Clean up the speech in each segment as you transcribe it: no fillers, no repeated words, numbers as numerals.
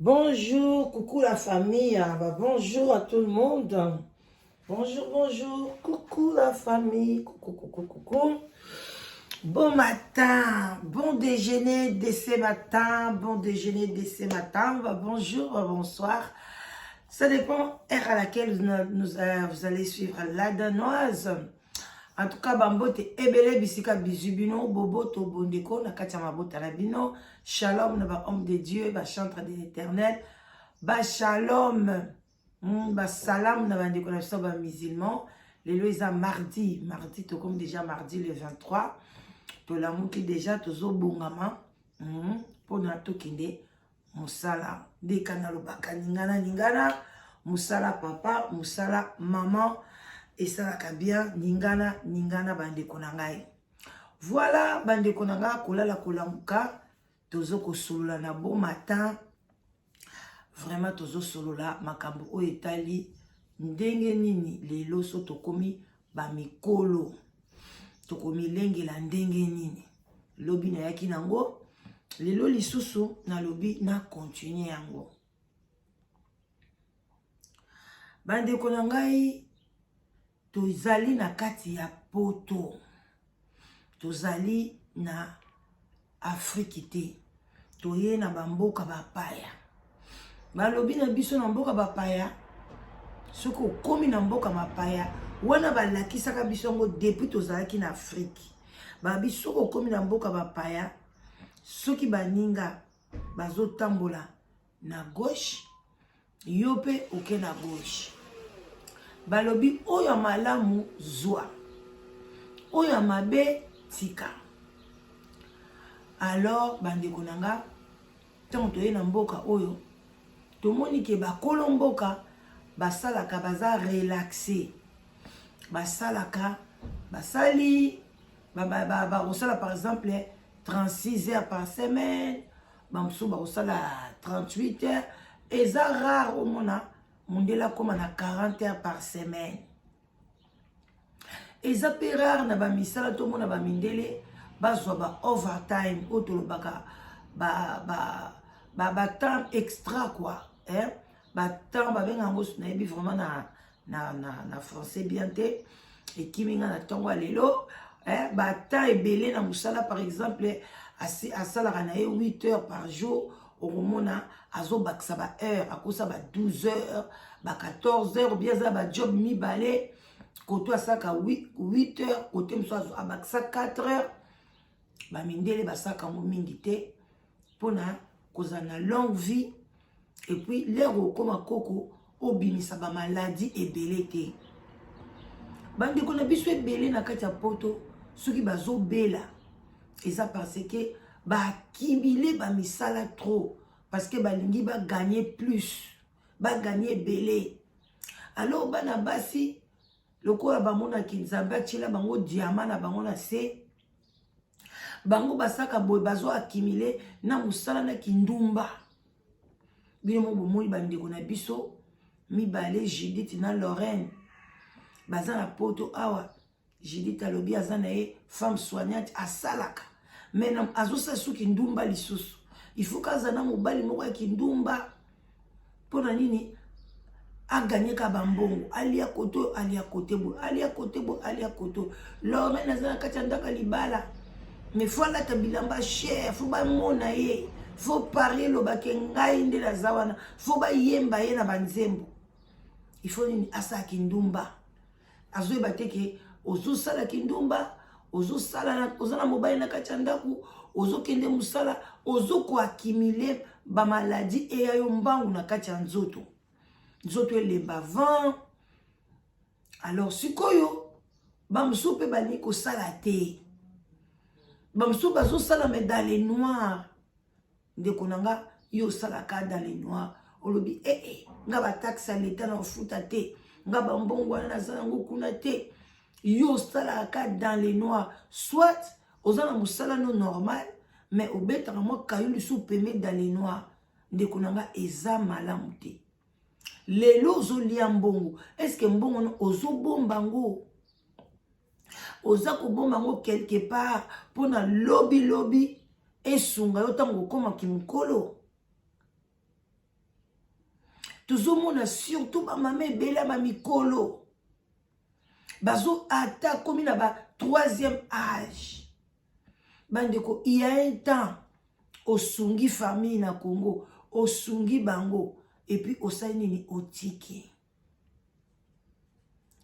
Bonjour, coucou la famille, bonjour à tout le monde. Bonjour, bonjour, coucou la famille, coucou, coucou, coucou. Bon matin, bon déjeuner dès ce matin, bon déjeuner dès ce matin, bonjour, bonsoir. Ça dépend heure à laquelle vous allez suivre la danoise. En tout cas, bambote ebele bisika bizubino, bobo to bondeko, na katia mabota na bino, shalom na ba homme de Dieu, ba chantre de l'éternel, ba shalom, ba salam na bandeko na biso ba musulman, lelo eza mardi, to comme déjà mardi le 23, to lamuki déjà tozo bongama, pour na tokende, musala, dekana lobaka ningana, musala papa, musala maman, et ça va bien, ningana bandeko na ngai. Voilà, bandeko na ngai kolala kolamuka, tozo ko solola na bon matin. Vraiment tozo solola makambo o etali ndenge nini lelo so tokomi ba mikolo. Tokomi lenge la ndenge nini. Lobi na yaki nango, lelo lisusu na lobi na continue yango. Bandeko na ngai tozali na kati ya poto, tozali na Afrique te, toye na bamboka bapaya. Balobi na biso na mboka bapaya, soko okomi na mboka mapaya, wana balakisaka biso ngo depuis tozalaki na Afrique. Babi soko okomi na mboka bapaya, soki baninga bazotambola na gauche, yo pe oke na gauche. Balobi oyo malamu zwa, oyo mabe tika. Alors bandeko nanga, tango toye na mboka oyo, tomoni ke bakolo mboka basalaka baza relaxé, basalaka basali bakosala par exemple 36 heures par semaine, bamso bakosala 38 heures, eza rare omona mondela koma na 40 heures par semaine. Eza pe rare na ba misala to mona ba mindele bazwa ba overtime otolo baka ba temps extra quoi, hein, ba temps ba benga ngo na yebi vraiment na français bien te et kiminga na tongo lelo, hein, ba temps ebele na musala par exemple asala kana 8 heures par jour. Oromona azo baksa ba heure akosa ba 12 heures ba 14 heures ou bien za ba job mi balé koto asaka 8 heures kote mso abaksa 4 heures ba mindele basaka mo mingi te pona kozana longue vie et puis lero koma koko obimisa ba maladie ebele te. Bande kona biso ebele na kati ya poto soki bazo bela eza parce que ba kibile ba misala trop parce que balingi ba gagner plus, ba gagner belé. Alors bana basi lokola bamona kinzamba chila bango diamant na bango na se bango basaka boy bazo accumuler na musala na kindumba. Bino mo bomoi bandeko na biso mibale Judith na Lorraine baza na poto awa. Judith alobi azana e femme soignante asalaka. Mais non, azosa suki ndumba lisusu. Il faut kazana mobali moko ya kindumba. Pona nini a gagné ka bambongo. Ali a koto, ali a kote bo, ali a kote bo, ali a koto. L'homme nazana kachanda libala. Mais faut la tabilamba cher, faut ba mona ye. Faut parler lo bakengai nde la zawana. Faut ba yemba ye na banzembo. Il faut nini asa kindumba. Azoe bateke ozo sala kindumba. Ozo sala na ozana mobile na kachandaku ozo kende musala ozo ko accumuler ba maladie e ayo mbangu na kacha nzoto elemba vent. Alors sikoyo bamso pe bani ko sala te bamso bazo sala mais dans les noirs de konanga yo sala ka dans les noirs olobi nga ba taxe l'état na futa te nga ba mbongo na zana ngukuna te. Yo salaka dans les noirs, soit aux ana musala no normal, mais au bête moi kayulu sou peme dans les noirs. Ndekonanga eza malamu te. Lelo zo liambongo, est-ce que mbongo no ozo bombango? Oza ko bombango quelque part pona lobby et sunga yo tango koma kimukolo. tozomona surtout bamama ebele ya mikolo bazo ata komi na ba 3e âge. Bandeko, il y a un temps osungi famille na Congo, osungi bango, et puis osali nini otiki.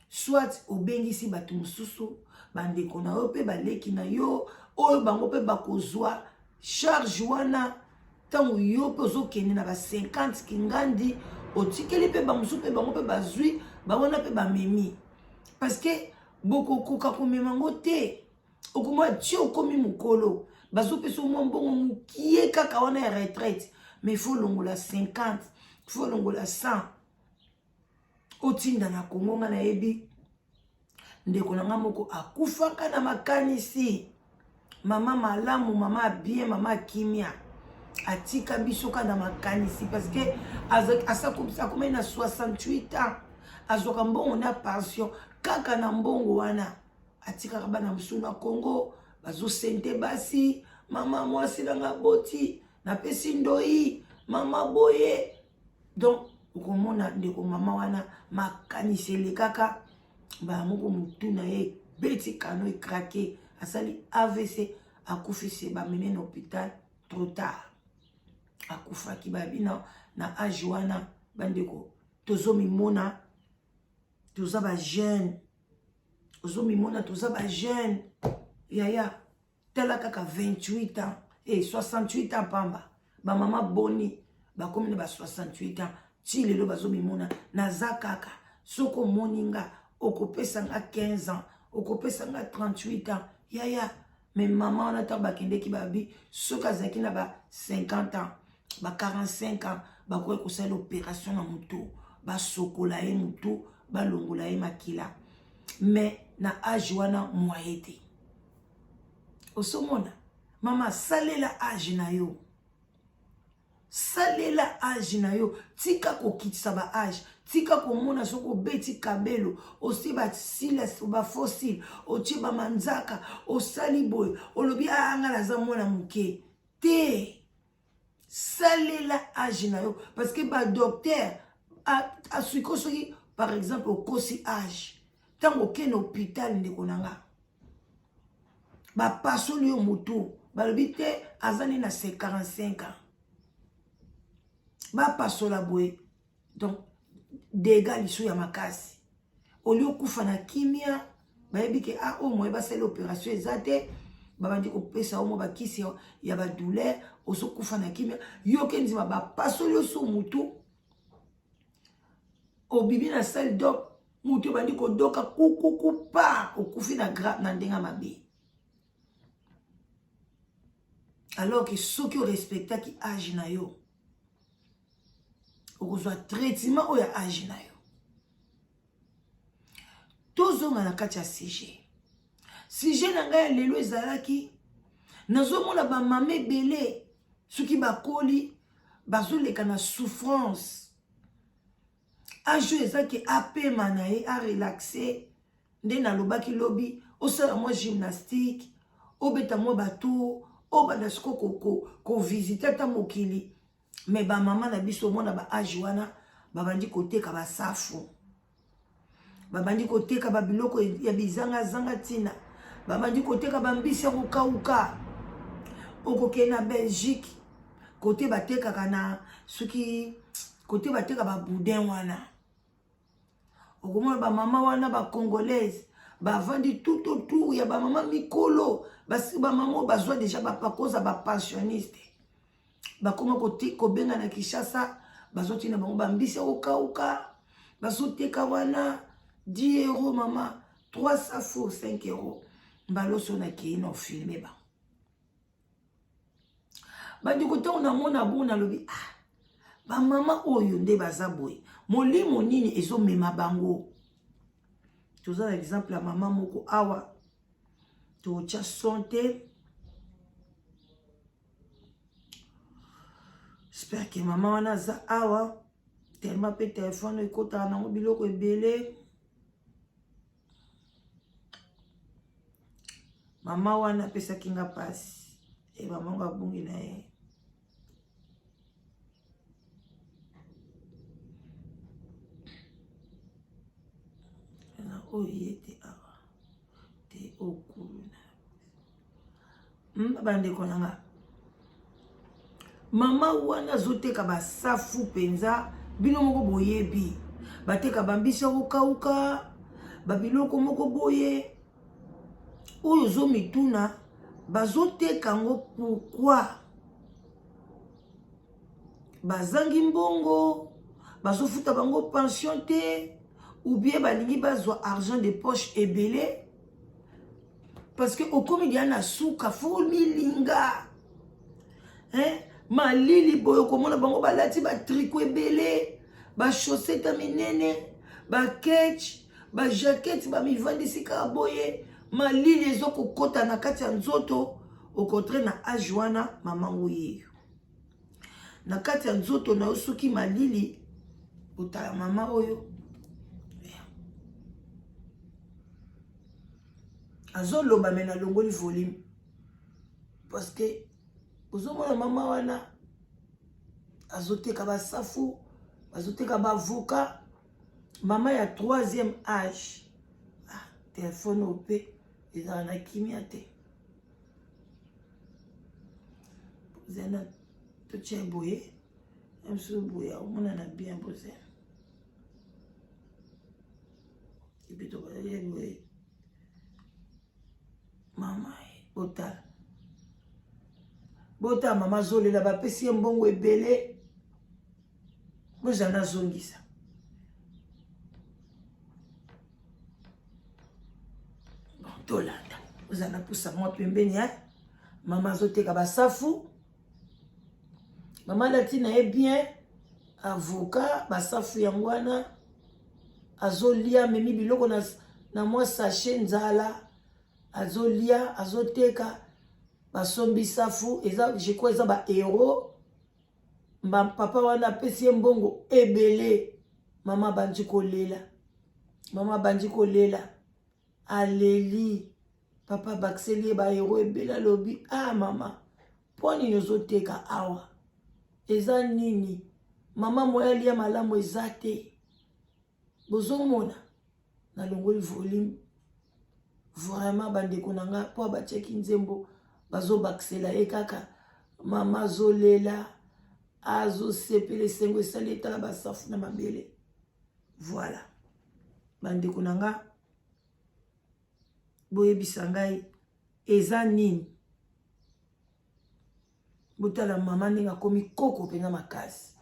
Soit obengisi batu mususu, bandeko na yo pe baleki na yo, oyo bango pe bakozwa charge wana, tango yo pe ozokende na ba 50 kingandi, otikeli pe bamusu pe bango pe bazwi, bangona pe bamemi. Parce que boko koka komemango te. Okuma tio komi mukolo. Bazo peso mbongo mukie kaka wana ya retraite. Mais il faut longola 50, il faut longola 100. Otinda na Kongo nga na yebi. Ndeko na nga moko akufaka na makanisi. Mama malamu, mama bien, mama kimia. Atika bisoka na makanisi. Parce que asa kuma na 68 ans. Azoka mbongo na pension. Kaka na mbongo wana. Atika bana musu na Congo. Bazo sente basi. Mama mwasi langa boti. Na pesi ndoi. Mama boye. Donc, ukomona ndeko mama wana makanisi le kaka. Ba moko mutu na ye beti kano krake. Asali AVC. Akufise ba mene na hôpital trop tard. Akufa ki ba bina na âge wana. Bandeko. Tozomi mona. Toza ba jeune. Tozomi mona toza ba jeune. Yaya. Tela kaka 28 ans. Et 68 ans pamba. Ba mama boni. Ba komine ba 68 ans. Ti lelo bazomi mona. Naza kaka. Soko moninga. Okopesa nga 15 ans. Okopesa nga 38 ans. Yaya. Mais maman on attend bakende ki babi. Soka zaki na ba 50 ans. Ba 45 ans. Ba kwe kusali opération na mutu. Ba sokola e mutu. Ba longola e makila. Mais na âge wana moyete. Osomona. Mama salela âge na yo. Salela âge na yo. Tika ko kitisa ba âge. Tika ko mona soko beti kabelo. Osi ba sila ba fossile. Ochi ba manzaka. Osali boy. Olobi anga la zamona muke. Te. Salela âge na yo. Parce que ba docteur a suiko soki par exemple au kosi âge. Tango ken hôpital ndeko nanga. Ba pasoli yo mutu. Ba lobite azani na 45 ans. Ba pasola boy. Donc dégâts liso ya makasi. Olio kufa na kimia. Ba yebike o moye ba sele opération ezate. Ba bandi ko pesa omo ba kisi ya ba douleur. Oso kufa na kimia. Yo kenzima ba pasoli yo so mutu. Obibi na salle d'op. Mutu bandi ko doka kukuku pa. Okufi na grave na ndenga mabe. Alors que ceux qui respectent qui âge na yo. Okozwa traitement ou ya âge na yo. Tozonga na kati ya sujet. Sujet na ngai lelo ezalaki. Nazomona ba mame belé. Soki bakoli. Bazoleka na souffrance. Ajo ezaki apema na ye, a relaxer. Nde na lobaki lobi. Osala mwa gymnastique. Obeta mwa bato. Obanda siko ko visiter ta mokili. Mais ba mama na biso mona ba âge wana babandi koteka ba safu. Babandi koteka ba biloko ya bizanga zanga tina. Babandi koteka ba mbisi ya kokauka. Okoke na Belgique. Kote bateka kana suki kote bateka ba boudin wana. Okomona ba mama wana ba congolaise. Ba vandi tout autour ya ba mama mikolo. Ba mama bazwa déjà ba pakoza ba pensionniste. Bakoma ko benga na Kinshasa bazoti na bango bambisi okauka bazoteka wana 10 € mama 3 safo 5 € mbaloso na kino filmer bandi ko tona mona bona lobi ba mama oyo nde bazaboy molimo nini ezo mema bango toza na exemple la mama moko awa to cha santé. J'espère que maman wana za awa tellement pe téléphone ekota na biloko ebele. Mama wana pesa kinga pasi. E maman nga bungi na ye. oh yete awa te okulu na bande konanga mama wana zoteka basafu penza bino moko boyebi bateka bambisa kokauka babiloko moko boye oyo zo mituna bazoteka ngo pourquoi bazangi mbongo bazofuta bango pension te ou bien balingi bazwa argent de poche ebele parce que okomi dia na suka fo milinga malili boyo komona bango balati ba tricot ebele ba chaussette minene ba ketch ba jaquette ba mivandi sika boye malili ezokokota na kati ya nzoto okotre na ajuana mamango yeyo na kati ya nzoto na yosuki malili utala mama oyo azoloba mena longoli volume parce que uzomona mama wana azoteka basafu azoteka bavoka mama ya 3e âge téléphone ope ezala na kimia te zena totie boye mso boye omona na bien boze ibito baye boye mama bota mama zolela bapesi mbongo ebele bozana zongisa tolanda bozana pusa mwa pembeni mama zoteka basafu mama lati na ye bien avocat basafu yango wana azolia memi biloko na mwa sachet nzala azolia azoteka basombi safu eza je crois eza ba euro papa wana apesi ye mbongo ebele mama bandi kolela aleli papa bakiseli ye ba euro ebele alobi mama mpo nini ozoteka awa eza nini mama moya alia malamu eza te bozomona nalongoli volume vraiment bandeko na nga po batiaki nzembo bazobakisela ye kaka mama azolela azosepela esengo esali etala basafu na mabele voilà bandeko na nga boyebisa ngai eza nini botala mama ndenge akomi koko mpenza makasi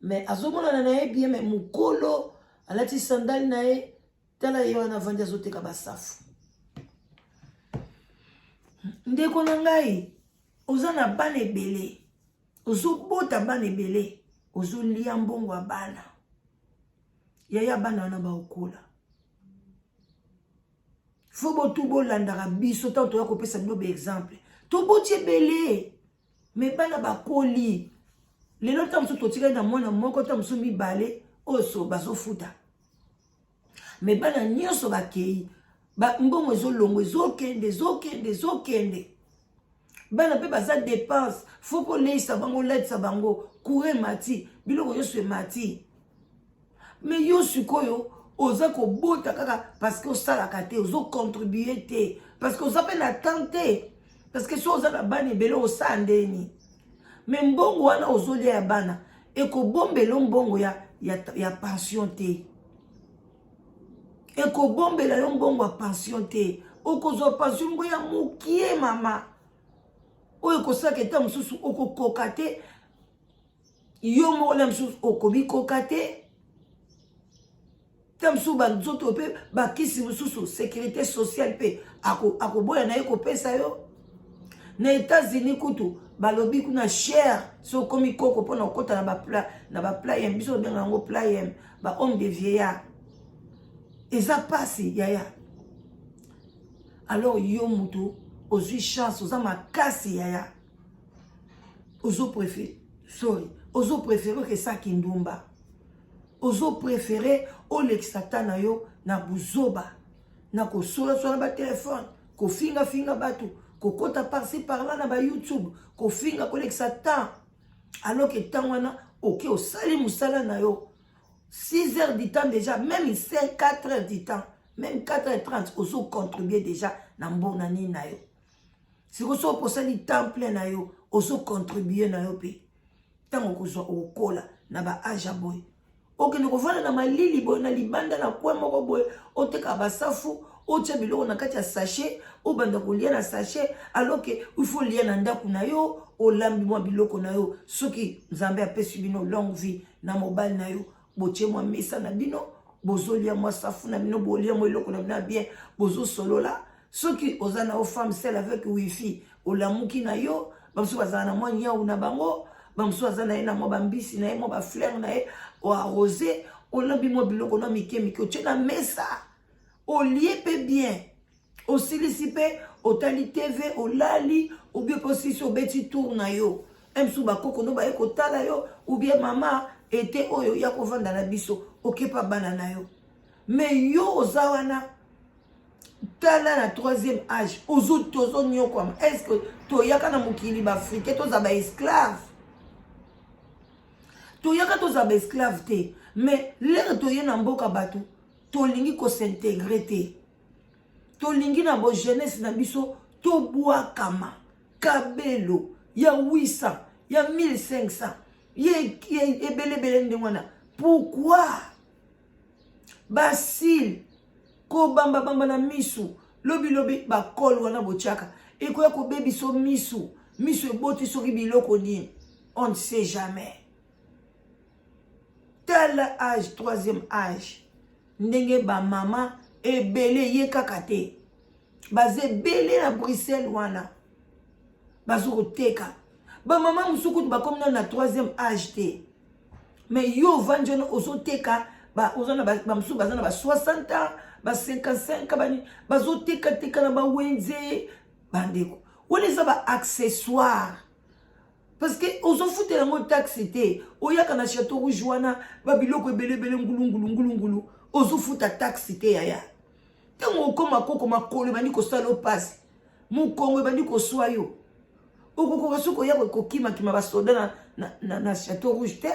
mais azomonana na ye bien mais mokolo alati sandali na ye tala ye wana avandi azoteka basafu ndeko na ngai oza na bana ebele ozobota bana ebele ozolia mbongo ya bana yaya bana wana baokola fo botu bolandaka biso ntango toya kopesa bino baexemple toboti ebele me bana bakoli lelo ntango mosusu totikali na mwana moko ntango mosusu mibale oyo bazofuta me bana nyonso bakei mbongo ezolongo ezokende bana mpe baza dépense fo koleisa bango latisa bango courant emati biloko nyonso emati me yo sikoyo oza kobota kaka parce que osalaka te ozocontribue te parce que oza mpe na temps te parce que so oza na bana ebele osala ndeni me mbongo wana ozolia ya bana ekobombela mbongo ya pension te ekobombela yo mbongo ya pension te okozwa pension ngo ya mokie mama oyo ekosalaka eta mosusu okokoka te yo moko na mosusu okobikoka te ta mosusu banzoto mpe bakisi mosusu sécurité sociale mpe akoboya na ye kopesa yo na États-Unis kutu balobi kuna cher so komi koko mpona okota na baplayem biso obenga yango playem ba homme de vieillard eza pasi yaya alors yo mutu ozwi chance oza makasi yaya ozoprefere kesaki ndumba ozoprefere olekisa ta na yo na buzoba na kosolasola batelefone kofingafinga bato kokota parci parla na bayoutube kofinga kolekisa ta alors ke ntango wana oke osali mosala na yo 6 heures du temps déjà, même 5, 4 heures du temps, même 4h30, ozo contribuer déjà na mbona ni na yo. Si ozo posali temps plein na yo, ozo contribuer na yo pe. Tango kozwa okola na ba age boy. Ok, ne kovana na malili boy na libanda na kwa moko boy, oteka basafu, otia biloko na kati ya sachet, obanda kolia na sachet, alors que il faut lier na ndaku na yo, olambi mwa biloko na yo, soki Nzambe apesi bino longue vie na mobile na yo, botie mwa mesa na bino, bozolia mwa safu na bino, bolia mwa biloko na bino bien, bozo solola, soki ozana o femme seule avec wifi, olamuki na yo, bamsu bazana na mwa nyau na bango, bamsu bazana na mwa bambisi na mwa ba fleur na o arrosé, olambi mwa biloko na mike mike, otie na mesa. Au lié pe bien, au silicipe, au tali TV, au lali, ou bien position beti tour na yo. Même sous ba koko no ba eko tala yo, ou bien maman était oyo ya ko vanda na biso, ok pa banana yo. Mais yo ozawana tala na 3e âge, ozo tozo nyo kwa. Est-ce que to yaka na mukili ba africain to za ba esclave? To yaka to za ba esclave te, mais l'air to yena mboka bato. Tolingi ko s'intégrer te. Tolingi na bo jeunesse na biso to bois kama kabelo ya 800 ya 1500 ye ebele ndengwana. Pourquoi basil ko bamba na misu lobi ba kol wana bochaka ekoya ko bebi so misu eboti soki biloko nini, on ne sait jamais. Tel âge, 3e âge, ndenge ba mama ebele ye kaka te, baze bele na Bruxelles wana bazo koteka ba mama musuku ba comme na 3e âge te, mais yo vanjono ozo teka ba ozana ba musuku bazana ba 60 ans ba 55 bani bazo teka na ba wenze bandeko wole za ba accessoire. Parce que ozo futela ngo taxi te, oyaka na Château Rouge wana ba biloko ebele ngulu ozo futa taxi te yaya. Tango okoma koko makolo bandi ko salo passe. Mu Kongo bandi ko soyo. Okoko kasuko yako kokima kima ba soda na Château Rouge te.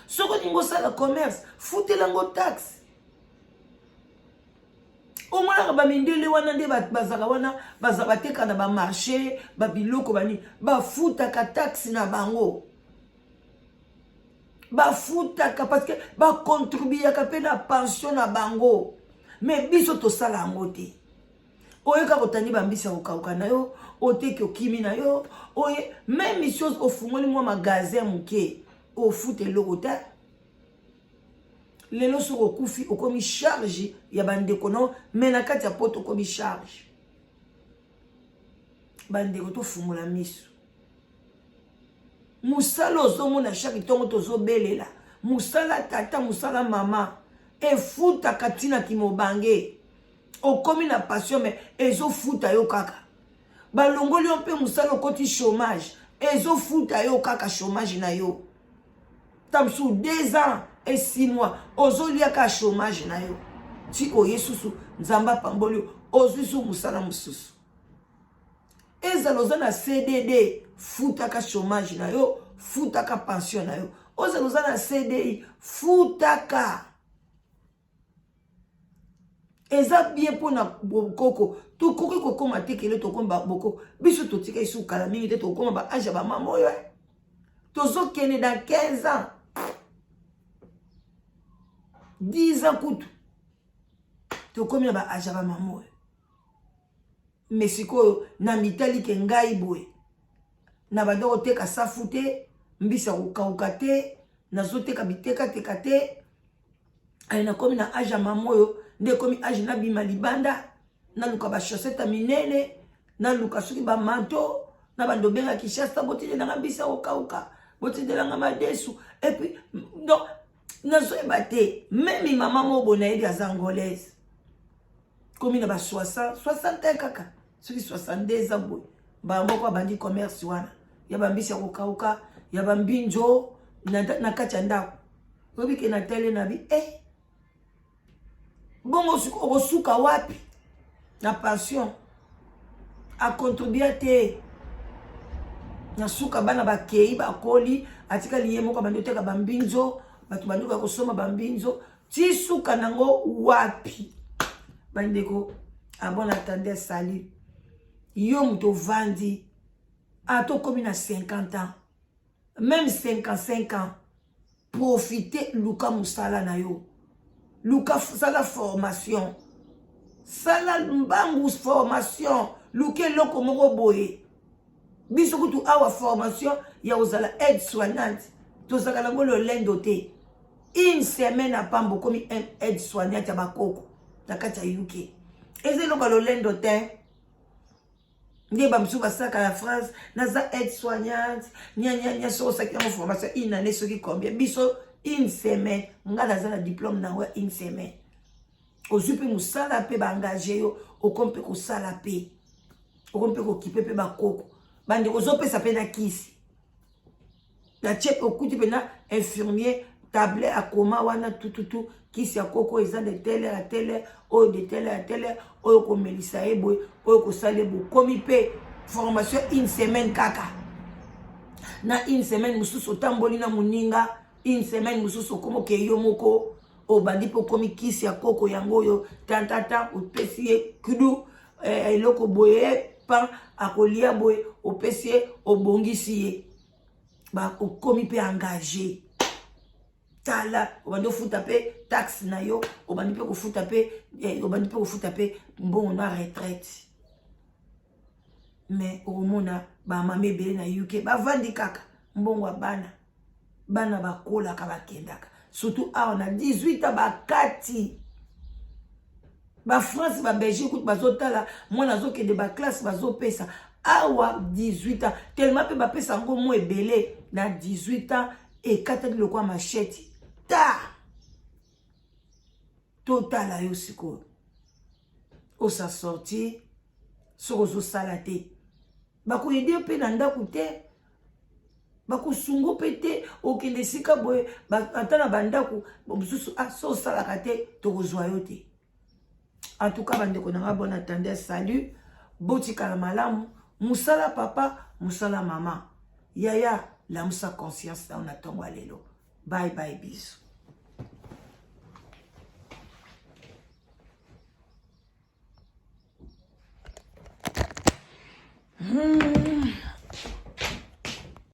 Soko ningo sala commerce, futela ngo taxi. Au moins ba mindele wana nde bazaka wana bazabateka na ba marché ba biloko bani ba futa ka taxi na bango. Ba futa ka parce que ba contribuer ka pe na pension na bango. Mais biso to sala ngote. Oyeka kotani ba mbisa okauka na yo, oteki okimi na yo, oye même chose ofungoli mwa magasin muke, o fute logota. Lelo soko kufi okomi charge ya bandeko no, mais na kati ya poto okomi charge. Bandeko to fungola miso. Musala ozomona chaque tongo tozo belela. Musala tata, musala mama. E futa katina kimobange. Okomi na passion mais ezo futa yo kaka. Balongoli on pe musala okoti chômage. Ezo futa yo kaka chômage na yo. Tamsou 2 ans et 6 mois. Ozo liaka chômage na yo. Ti o yesusu nzamba pamboli ozusu musala mususu. Ezaloza na CDD futaka chômage na yo, futaka pension na yo. Ozaloza na CDI futaka. Eza bien pour na bokoko. To koki kokoma tekele to komba boko. Biso to tika isu kala mingi te to koma ba age ba mama yo. Tozo kene dans 15 ans. 10 ans kutu. To komi ba age ba mama yo. Mais sikoyo na mitali ke ngai boye. Na bado teka safute, mbisa kokauka te, nazo teka biteka teka te. Ay na komi na age mama yo, nde komi age na bima libanda, na luka ba chaussette minene, na luka soki ba manteau, na bando benga Kinshasa botile na mbisa kokauka, botile na madesu. Et puis donc nazo ebate, même maman mo bona yedi azangolaise. Komi na ba 60 kaka. Soki 62 ans boy. Ba mboko bandi commerce wana. Ya bambisi kokauka, ya bambinjo na kacha ndako. Obi ke na tele na bi bongo osuka wapi? Na pension. A contribuer te. Na suka bana bakei bakoli, atika liye moko bandi teka bambinjo, bato bandoka kosoma bambinzo ti suka nango wapi bandeko abon attendez salut yo moto vandi atokomi na 50 ans même 55 ans profitez luka musala na yo luka sala formation sala mbangu formation luka eloko moko boye biso kutu awa formation ya ozala aide soignante tozaka nango lolendo te une semaine apambo komi aide soignante ya bakoko na kati ya UK eza eloko lolendo te nde bamisusu basaka na France naza aide soignante nya soko osaki yango formation une année soki combien biso une semaine nga naza na diplôme nango ya une semaine ozwi mpe mosala mpe baengage yo okomi mpe kosala mpe okomi mpe kokipe mpe bakoko bandeko ozopesa mpe na kisi na tie okuti mpe na infirmier tablet akoma wana tututu kisi ya koko eza de tele ya tele oyo de tele ya tele oyo komelisa ye boye oyo kosala ye boye komi mpe formation une semaine kaka na une semaine mosusu otamboli na moninga une semaine mosusu okomoke yo moko obandi mpe okomi kisi ya koko yango oyo tantata opesi ye kudu eloko boye pan akolia boye opesi ye obongisi ye okomi mpe engagé tala obandi ofuta mpe taxe na yo obandi mpe kofuta mpe mbongo na retraite mais okomona bamama ebele na UK bavandi kaka mbongo ya bana bakolaka bakendaka surtout awa na 18 ans bakati bafrance babelgique kuti bazotala mwana azokende baklasse bazopesa awa 18 ans tellement mpe bapesa yango mo ebele na 18 ans ekataki lokwa machete ta totala yo sikoyo osa sorti soko ozosala te bakoyede mpe na ndako te bakosungo mpe te okende esika boye ata na bandako mosusu so osalaka te tokozwa yo te en tout cas bandeko nanga bon attendez salut botikala malamu musala papa musala mama yaya lamusa conscience na ntongo ya lelo bye bye biso